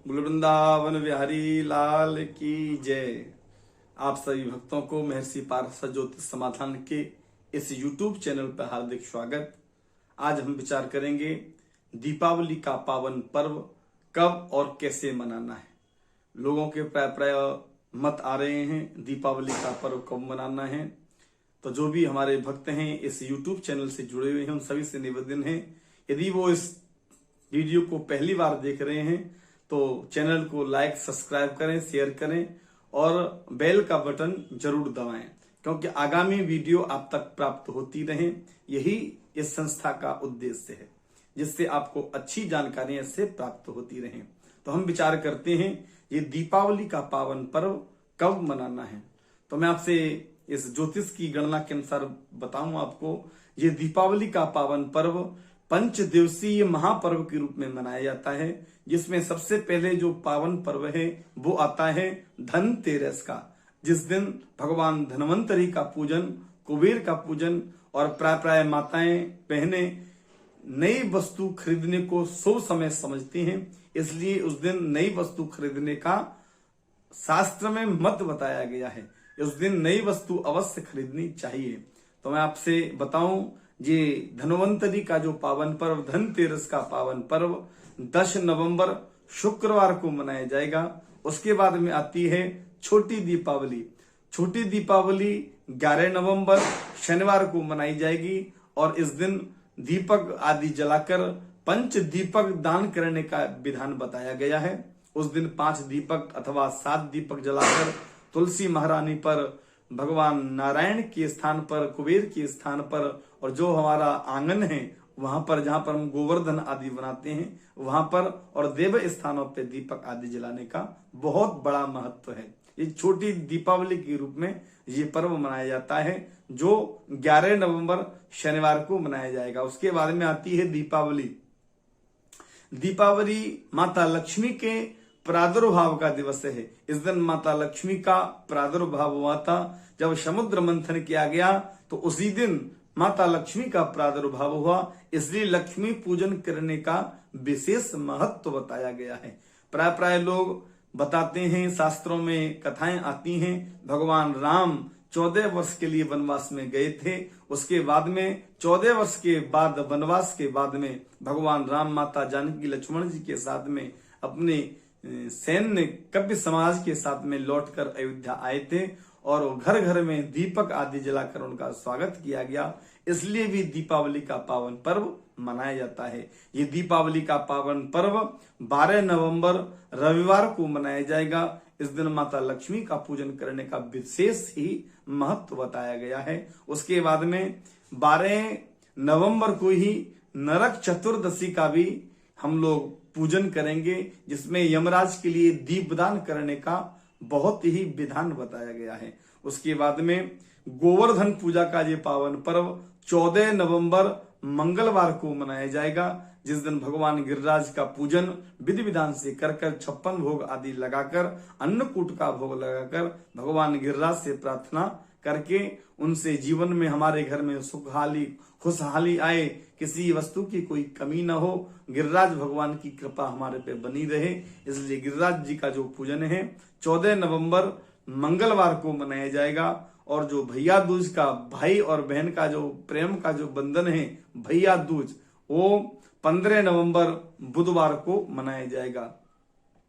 बोल वृंदावन बिहारी लाल की जय। आप सभी भक्तों को महर्षि पारस ज्योतिष समाधान के इस YouTube चैनल पर हार्दिक स्वागत। आज हम विचार करेंगे दीपावली का पावन पर्व कब और कैसे मनाना है। लोगों के प्राय मत आ रहे हैं दीपावली का पर्व कब मनाना है। तो जो भी हमारे भक्त हैं इस YouTube चैनल से जुड़े हुए हैं उन सभी से निवेदन है, यदि वो इस वीडियो को पहली बार देख रहे हैं तो चैनल को लाइक सब्सक्राइब करें, शेयर करें और बेल का बटन जरूर दबाएं, क्योंकि आगामी वीडियो आप तक प्राप्त होती रहे। यही इस संस्था का उद्देश्य है, जिससे आपको अच्छी जानकारियां इससे प्राप्त होती रहें। तो हम विचार करते हैं ये दीपावली का पावन पर्व कब मनाना है। तो मैं आपसे इस ज्योतिष की गणना के अनुसार बताऊं आपको, ये दीपावली का पावन पर्व पंच दिवसीय महापर्व के रूप में मनाया जाता है, जिसमें सबसे पहले जो पावन पर्व है वो आता है धनतेरस का, जिस दिन भगवान धनवंतरी का पूजन, कुबेर का पूजन और प्राय माताएं बहनें नई वस्तु खरीदने को शुभ समय समझती हैं। इसलिए उस दिन नई वस्तु खरीदने का शास्त्र में मत बताया गया है। उस दिन नई वस्तु अवश्य खरीदनी चाहिए। तो मैं आपसे बताऊं, ये धनवंतरी का जो पावन पर्व, धनतेरस का पावन पर्व 10 नवंबर शुक्रवार को मनाया जाएगा। उसके बाद में आती है छोटी दीपावली। छोटी दीपावली 11 नवंबर शनिवार को मनाई जाएगी और इस दिन दीपक आदि जलाकर पंच दीपक दान करने का विधान बताया गया है। उस दिन 5 दीपक अथवा 7 दीपक जलाकर तुलसी महारानी पर, भगवान नारायण के स्थान पर, कुबेर के स्थान पर और जो हमारा आंगन है वहां पर, जहां पर हम गोवर्धन आदि बनाते हैं वहां पर और देव स्थानों पर दीपक आदि जलाने का बहुत बड़ा महत्व है। ये छोटी दीपावली के रूप में ये पर्व मनाया जाता है, जो 11 नवंबर शनिवार को मनाया जाएगा। उसके बाद में आती है दीपावली। दीपावली माता लक्ष्मी के प्रादुर्भाव का दिवस है। इस दिन माता लक्ष्मी का प्रादुर्भाव हुआ था। जब समुद्र मंथन किया गया तो उसी दिन माता लक्ष्मी का प्रादुर्भाव हुआ, इसलिए लक्ष्मी पूजन करने का विशेष महत्व बताया गया है। प्राय लोग बताते हैं, शास्त्रों में कथाएं आती हैं, भगवान राम 14 वर्ष के लिए वनवास में गए थे। उसके बाद में 14 वर्ष के बाद, वनवास के बाद में भगवान राम माता जानकी लक्ष्मण जी के साथ में अपने सैन्य कव्य समाज के साथ में लौटकर अयोध्या आए थे और घर घर में दीपक आदि जलाकर उनका स्वागत किया गया। इसलिए भी दीपावली का पावन पर्व मनाया जाता है। ये दीपावली का पावन पर्व 12 नवंबर रविवार को मनाया जाएगा। इस दिन माता लक्ष्मी का पूजन करने का विशेष ही महत्व बताया गया है। उसके बाद में 12 नवंबर को ही नरक चतुर्दशी का भी हम लोग पूजन करेंगे, जिसमें यमराज के लिए दीपदान करने का बहुत ही विधान बताया गया है। उसके बाद में गोवर्धन पूजा का ये पावन पर्व 14 नवंबर मंगलवार को मनाया जाएगा, जिस दिन भगवान गिरिराज का पूजन विधि विधान से कर 56 भोग आदि लगाकर, अन्नकूट का भोग लगाकर भगवान गिरिराज से प्रार्थना करके उनसे जीवन में हमारे घर में सुखहाली खुशहाली आए, किसी वस्तु की कोई कमी न हो, गिरिराज भगवान की कृपा हमारे पे बनी रहे। इसलिए गिरिराज जी का जो पूजन है 14 नवंबर मंगलवार को मनाया जाएगा। और जो भैया दूज का, भाई और बहन का जो प्रेम का जो बंधन है भैया दूज, वो 15 नवंबर बुधवार को मनाया जाएगा,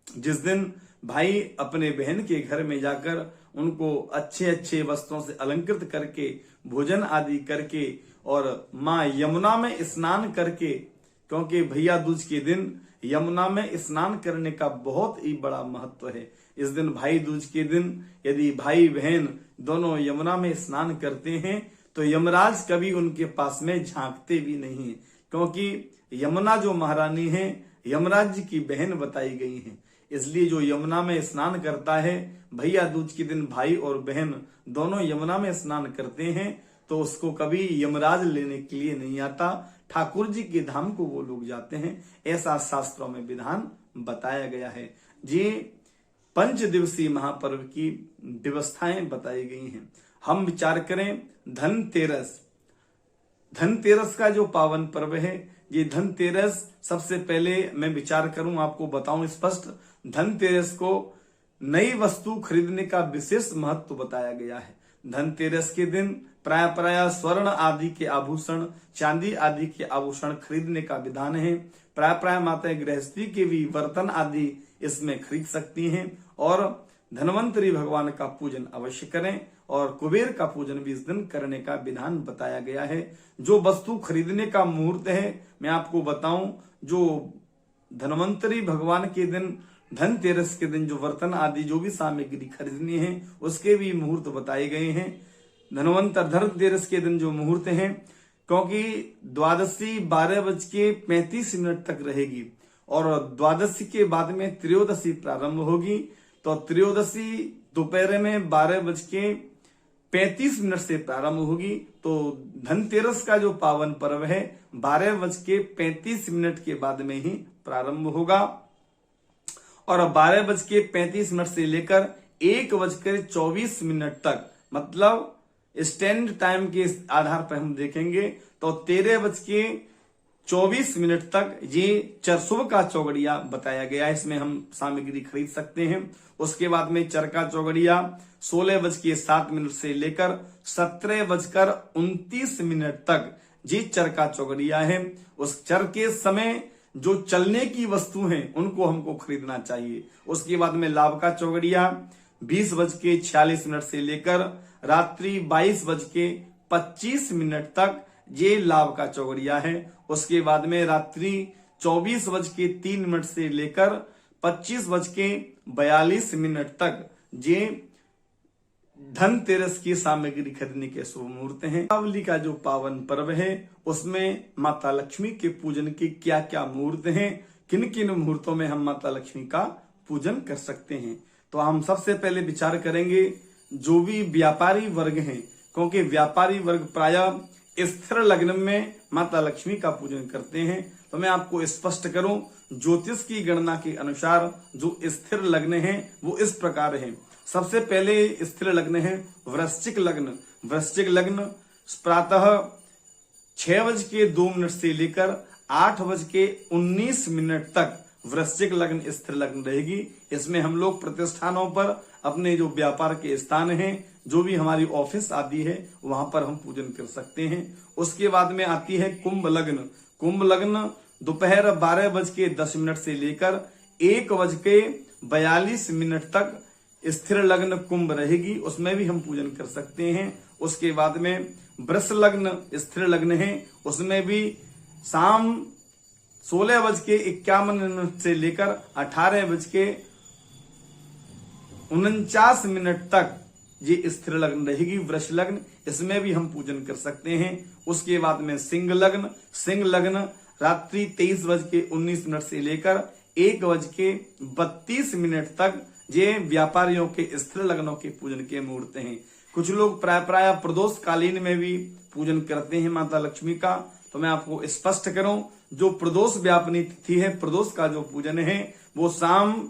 जिस दिन भाई अपने बहन के घर में जाकर उनको अच्छे वस्त्रों से अलंकृत करके, भोजन आदि करके और माँ यमुना में स्नान करके, क्योंकि भैया दूज के दिन यमुना में स्नान करने का बहुत ही बड़ा महत्व है। इस दिन भाई दूज के दिन यदि भाई बहन दोनों यमुना में स्नान करते हैं तो यमराज कभी उनके पास में झांकते भी नहीं, क्योंकि यमुना जो महारानी है यमराज जी की बहन बताई गई है। इसलिए जो यमुना में स्नान करता है, भैया दूज के दिन भाई और बहन दोनों यमुना में स्नान करते हैं, तो उसको कभी यमराज लेने के लिए नहीं आता, ठाकुर जी के धाम को वो लोग जाते हैं। ऐसा शास्त्रों में विधान बताया गया है। ये पंच दिवसीय महापर्व की व्यवस्थाएं बताई गई हैं। हम विचार करें धनतेरस। धनतेरस का जो पावन पर्व है, ये धनतेरस सबसे पहले मैं विचार करूं, आपको बताऊं स्पष्ट, धनतेरस को नई वस्तु खरीदने का विशेष महत्व बताया गया है। धनतेरस के दिन प्राय स्वर्ण आदि के आभूषण, चांदी आदि के आभूषण खरीदने का विधान है। प्राय माताएं गृहस्थी के भी बर्तन आदि इसमें खरीद सकती हैं और धनवंतरी भगवान का पूजन अवश्य करें और कुबेर का पूजन भी इस दिन करने का विधान बताया गया है। जो वस्तु खरीदने का मुहूर्त है मैं आपको बताऊं, जो धनवंतरी भगवान के दिन, धनतेरस के दिन जो बर्तन आदि जो भी सामग्री खरीदनी है उसके भी मुहूर्त बताए गए हैं। धनतेरस के दिन जो मुहूर्त है, क्योंकि द्वादशी 12:35 तक रहेगी और द्वादशी के बाद में त्रयोदशी प्रारंभ होगी, तो त्रयोदशी दोपहर में 12:35 से प्रारंभ होगी। तो धनतेरस का जो पावन पर्व है 12:35 के बाद में ही प्रारंभ होगा और 12:35 से लेकर 1:24 तक, मतलब स्टैंड टाइम के आधार पर हम देखेंगे तो 13:24 तक ये सुबह का चौगड़िया बताया गया है। इसमें हम सामग्री खरीद सकते हैं। उसके बाद में चरका चौगड़िया 16:07 से लेकर 17:29 तक ये चरका चौगड़िया है। उस चर के समय जो चलने की वस्तु हैं उनको हमको खरीदना चाहिए। उसके बाद में लाभ का चौगड़िया 20:46 से लेकर रात्रि 22:25 तक ये लाभ का चौगड़िया है। उसके बाद में रात्रि 24:03 से लेकर 25:42 तक ये धनतेरस की सामग्री खरीदने के शुभ मुहूर्त हैं। दीपावली का जो पावन पर्व है उसमें माता लक्ष्मी के पूजन के क्या क्या मुहूर्त हैं, किन किन मुहूर्तों में हम माता लक्ष्मी का पूजन कर सकते हैं। तो हम सबसे पहले विचार करेंगे जो भी व्यापारी वर्ग हैं, क्योंकि व्यापारी वर्ग प्रायः स्थिर लग्न में माता लक्ष्मी का पूजन करते हैं। तो मैं आपको स्पष्ट करूं, ज्योतिष की गणना के अनुसार जो स्थिर लग्न है वो इस प्रकार है। सबसे पहले स्थिर लग्न है वृश्चिक लग्न। वृश्चिक लग्न प्रातः 6:02 से लेकर 8:19 तक वृश्चिक लग्न स्थिर लग्न रहेगी। इसमें हम लोग प्रतिष्ठानों पर अपने जो व्यापार के स्थान हैं, जो भी हमारी ऑफिस आदि है वहां पर हम पूजन कर सकते हैं। उसके बाद में आती है कुंभ लग्न। कुंभ लग्न दोपहर 12:10 से लेकर 1:42 तक स्थिर लग्न कुंभ रहेगी, उसमें भी हम पूजन कर सकते हैं। उसके बाद में वृष लग्न स्थिर लग्न है, उसमें भी शाम 16:51 से लेकर 18:49 तक ये स्थिर लग्न रहेगी वृष लग्न, इसमें भी हम पूजन कर सकते हैं। उसके बाद में सिंह लग्न। सिंह लग्न रात्रि 23:19 से लेकर 1:32 तक ये व्यापारियों के स्थिर लग्नों के पूजन के मुहूर्त हैं। कुछ लोग प्राय प्रदोष कालीन में भी पूजन करते हैं माता लक्ष्मी का। तो मैं आपको स्पष्ट करूं, जो प्रदोष व्यापनी तिथि है, प्रदोष का जो पूजन है वो शाम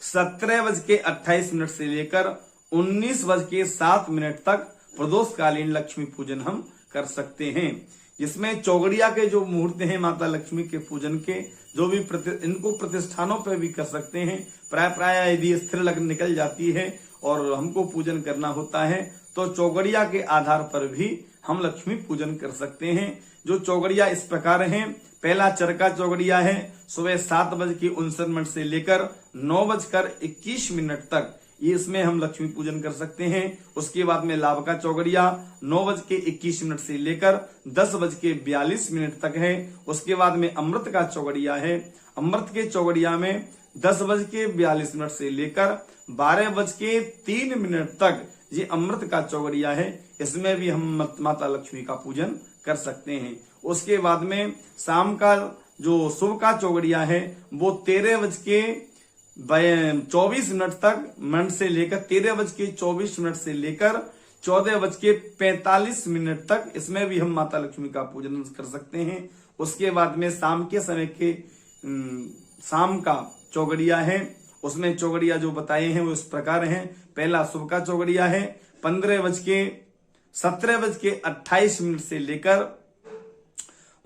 17:28 से लेकर 19:07 तक प्रदोष कालीन लक्ष्मी पूजन हम कर सकते हैं। जिसमें चौगड़िया के जो मुहूर्त हैं माता लक्ष्मी के पूजन के, जो भी इनको प्रतिष्ठानों पर भी कर सकते हैं। प्राय यदि स्थिर लग्न निकल जाती है और हमको पूजन करना होता है तो चौगड़िया के आधार पर भी हम लक्ष्मी पूजन कर सकते हैं। जो चौगड़िया इस प्रकार हैं, पहला चरका चौगड़िया है सुबह 7:59 से लेकर 9:21 तक, ये इसमें हम लक्ष्मी पूजन कर सकते हैं। उसके बाद में लाभ का चौगड़िया 9:21 से लेकर 10:42 तक है। उसके बाद में अमृत का चौगड़िया है। अमृत के चौगड़िया में 10:42 से लेकर 12:03 तक ये अमृत का चौगड़िया है, इसमें भी हम माता लक्ष्मी का पूजन कर सकते हैं। उसके बाद में शाम का जो शुभ का चौगड़िया है वो 13:24 तक मन से लेकर 13:24 से लेकर 14:45 तक, इसमें भी हम माता लक्ष्मी का पूजन कर सकते हैं। उसके बाद में शाम के समय के शाम का चौगड़िया है, उसमें चौगड़िया जो बताए हैं वो इस प्रकार हैं। पहला शुभ का चौगड़िया है 17:28 से लेकर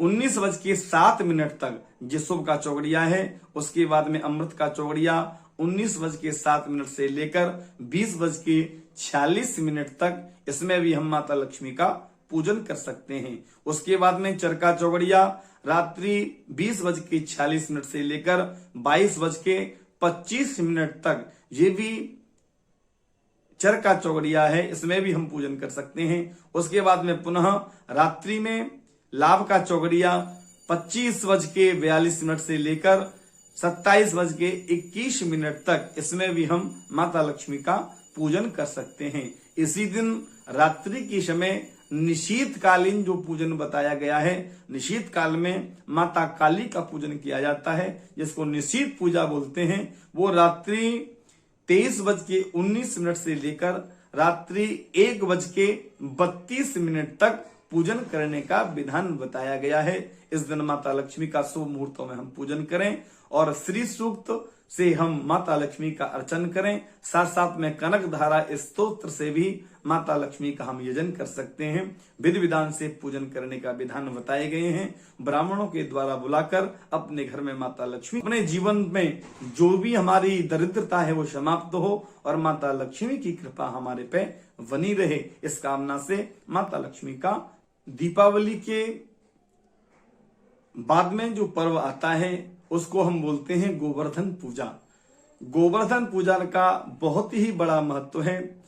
19:07 तक ये शुभ का चौगड़िया है। उसके बाद में अमृत का चौगड़िया 19:07 से लेकर 20:46 तक, इसमें भी हम माता लक्ष्मी का पूजन कर सकते हैं। उसके बाद में चरका चौगड़िया रात्रि 20:46 से लेकर 22:25 तक, ये भी चरका चौगड़िया है, इसमें भी हम पूजन कर सकते हैं। उसके बाद में पुनः रात्रि में लाभ का चौगड़िया 25:42 से लेकर 27:21 तक, इसमें भी हम माता लक्ष्मी का पूजन कर सकते हैं। इसी दिन रात्रि के समय निशीतकालीन जो पूजन बताया गया है, निशीत काल में माता काली का पूजन किया जाता है, जिसको निशीत पूजा बोलते हैं। वो रात्रि 23:19 से लेकर रात्रि 1:32 तक पूजन करने का विधान बताया गया है। इस दिन माता लक्ष्मी का शुभ मुहूर्तों में हम पूजन करें और श्री सूक्त से हम माता लक्ष्मी का अर्चन करें। साथ साथ में कनक धारा स्तोत्र से भी माता लक्ष्मी का हम यजन कर सकते हैं। विधि विधान से पूजन करने का विधान बताए गए हैं। ब्राह्मणों के द्वारा बुलाकर अपने घर में माता लक्ष्मी, अपने जीवन में जो भी हमारी दरिद्रता है वो समाप्त हो और माता लक्ष्मी की कृपा हमारे पे बनी रहे, इस कामना से माता लक्ष्मी का दीपावली के बाद में जो पर्व आता है उसको हम बोलते हैं गोवर्धन पूजा। गोवर्धन पूजा का बहुत ही बड़ा महत्व है।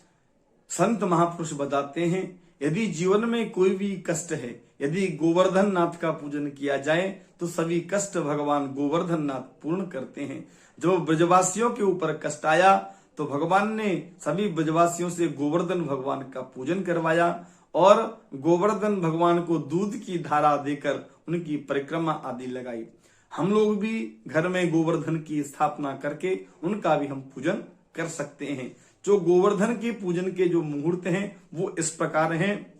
संत महापुरुष बताते हैं, यदि जीवन में कोई भी कष्ट है, यदि गोवर्धन नाथ का पूजन किया जाए तो सभी कष्ट भगवान गोवर्धन नाथ पूर्ण करते हैं। जब ब्रजवासियों के ऊपर कष्ट आया तो भगवान ने सभी ब्रजवासियों से गोवर्धन भगवान का पूजन करवाया और गोवर्धन भगवान को दूध की धारा देकर उनकी परिक्रमा आदि लगाई। हम लोग भी घर में गोवर्धन की स्थापना करके उनका भी हम पूजन कर सकते हैं। जो गोवर्धन के पूजन के जो मुहूर्त हैं वो इस प्रकार हैं।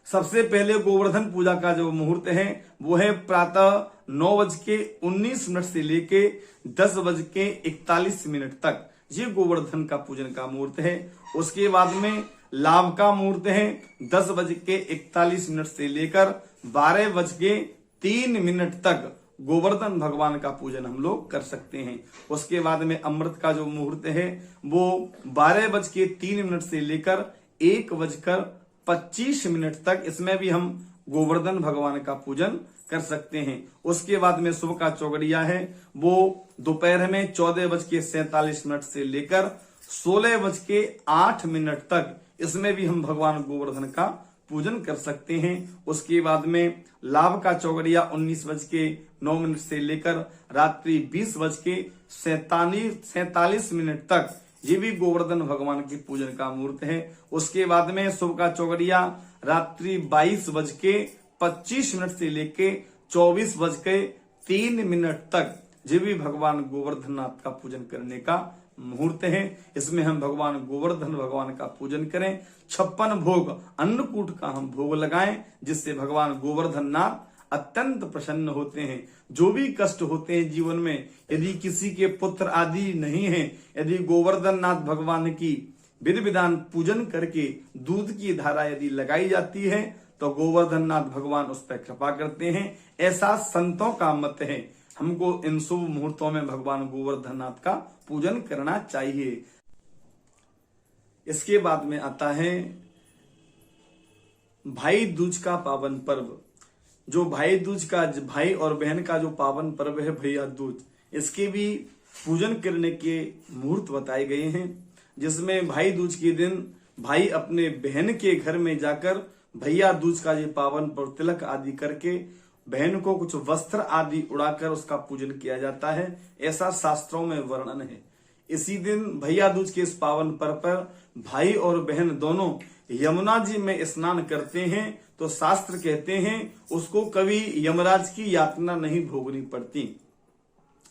सबसे पहले गोवर्धन पूजा का जो मुहूर्त है वो है प्रातः 9:19 से लेके 10:41 तक, ये गोवर्धन का पूजन का मुहूर्त है। उसके बाद में लाभ का मुहूर्त है 10:41 से लेकर 12:03 तक गोवर्धन भगवान का पूजन हम लोग कर सकते हैं। उसके बाद में अमृत का जो मुहूर्त है वो 12:03 से लेकर 1:25 तक, इसमें भी हम गोवर्धन भगवान का पूजन कर सकते हैं। उसके बाद में शुभ का चौगड़िया है वो दोपहर में 14:47 से लेकर 16:08 तक, इसमें भी हम भगवान गोवर्धन का पूजन कर सकते हैं। उसके बाद में लाभ का चौगड़िया 19:09 से लेकर रात्रि 20:47 तक, ये भी गोवर्धन भगवान के पूजन का मुहूर्त है। उसके बाद में शुभ का चौगड़िया रात्रि 22:25 से लेके 24:03 तक, ये भी भगवान गोवर्धन नाथ का पूजन करने का मुहूर्त है। इसमें हम भगवान गोवर्धन भगवान का पूजन करें। 56 भोग अन्नकूट का हम भोग लगाएं, जिससे भगवान गोवर्धन नाथ अत्यंत प्रसन्न होते हैं। जो भी कष्ट होते हैं जीवन में, यदि किसी के पुत्र आदि नहीं है, यदि गोवर्धन नाथ भगवान की विधि विधान पूजन करके दूध की धारा यदि लगाई जाती है तो गोवर्धन नाथ भगवान उस पर कृपा करते हैं, ऐसा संतों का मत है। हमको इन शुभ मुहूर्तों में भगवान गोवर्धन नाथ का पूजन करना चाहिए। इसके बाद में आता है भाई दूज का पावन पर्व। जो भाई दूज का, भाई और बहन का जो पावन पर्व है भैया दूज, इसके भी पूजन करने के मुहूर्त बताए गए हैं। जिसमें भाई दूज के दिन भाई अपने बहन के घर में जाकर भैया दूज का ये पावन पर्व तिलक आदि करके बहन को कुछ वस्त्र आदि उड़ाकर उसका पूजन किया जाता है, ऐसा शास्त्रों में वर्णन है। इसी दिन भैया दूज के इस पावन पर्व पर भाई और बहन दोनों यमुना जी में स्नान करते हैं तो शास्त्र कहते हैं उसको कभी यमराज की यातना नहीं भोगनी पड़ती।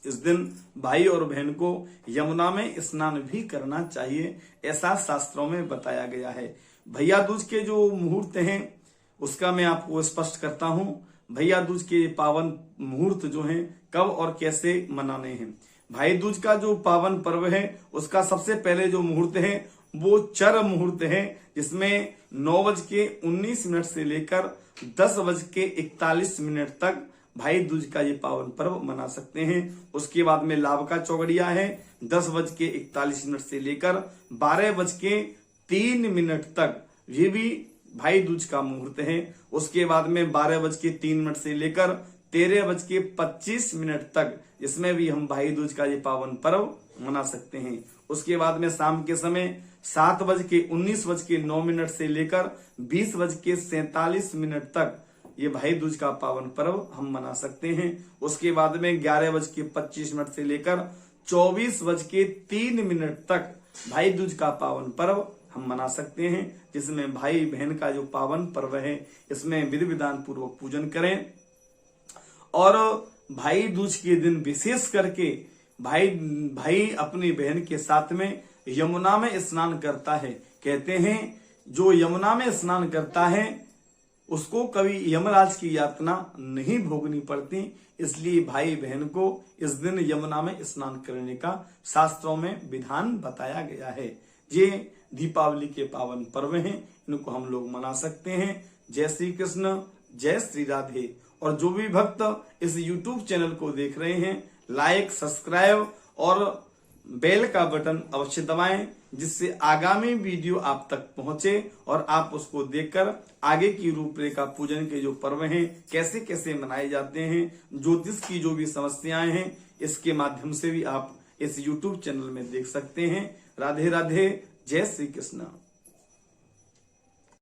इस दिन भाई और बहन को यमुना में स्नान भी करना चाहिए, ऐसा शास्त्रों में बताया गया है। भैया दूज के जो मुहूर्त हैं उसका मैं आपको स्पष्ट करता हूं। भैया दूज के पावन मुहूर्त जो हैं कब और कैसे मनाने हैं। भाई दूज का जो पावन पर्व है उसका सबसे पहले जो मुहूर्त है वो चर मुहूर्त है, जिसमें 9:19 से लेकर 10:41 तक भाई दूज का ये पावन पर्व मना सकते हैं। उसके बाद में लाभ का चौगड़िया है 10:41 से लेकर 12:03 तक, ये भी भाई दूज का मुहूर्त है। उसके बाद में 12:03 से लेकर 13:25 तक, इसमें भी हम भाई दूज का ये पावन पर्व मना सकते हैं। उसके बाद में शाम के समय 7:19 से लेकर 20:47 तक ये भाई दूज का पावन पर्व हम मना सकते हैं। उसके बाद में 11:25 से लेकर 24:03 तक भाई दूज का पावन पर्व हम मना सकते हैं, जिसमें भाई बहन का जो पावन पर्व है इसमें विधि विधान पूर्वक पूजन करें। और भाई दूज के दिन विशेष करके भाई अपनी बहन के साथ में यमुना में स्नान करता है। कहते हैं जो यमुना में स्नान करता है उसको कभी यमराज की यातना नहीं भोगनी पड़ती, इसलिए भाई बहन को इस दिन यमुना में स्नान करने का शास्त्रों में विधान बताया गया है। ये दीपावली के पावन पर्व हैं, इनको हम लोग मना सकते हैं। जय श्री कृष्ण, जय श्री राधे। और जो भी भक्त इस YouTube चैनल को देख रहे हैं, लाइक, सब्सक्राइब और बेल का बटन अवश्य दबाएं, जिससे आगामी वीडियो आप तक पहुंचे और आप उसको देखकर आगे की रूपरेखा पूजन के जो पर्व हैं कैसे कैसे मनाए जाते हैं, ज्योतिष की जो भी समस्याएं हैं, इसके माध्यम से भी आप इस YouTube चैनल में देख सकते हैं। राधे राधे, जय श्री कृष्ण।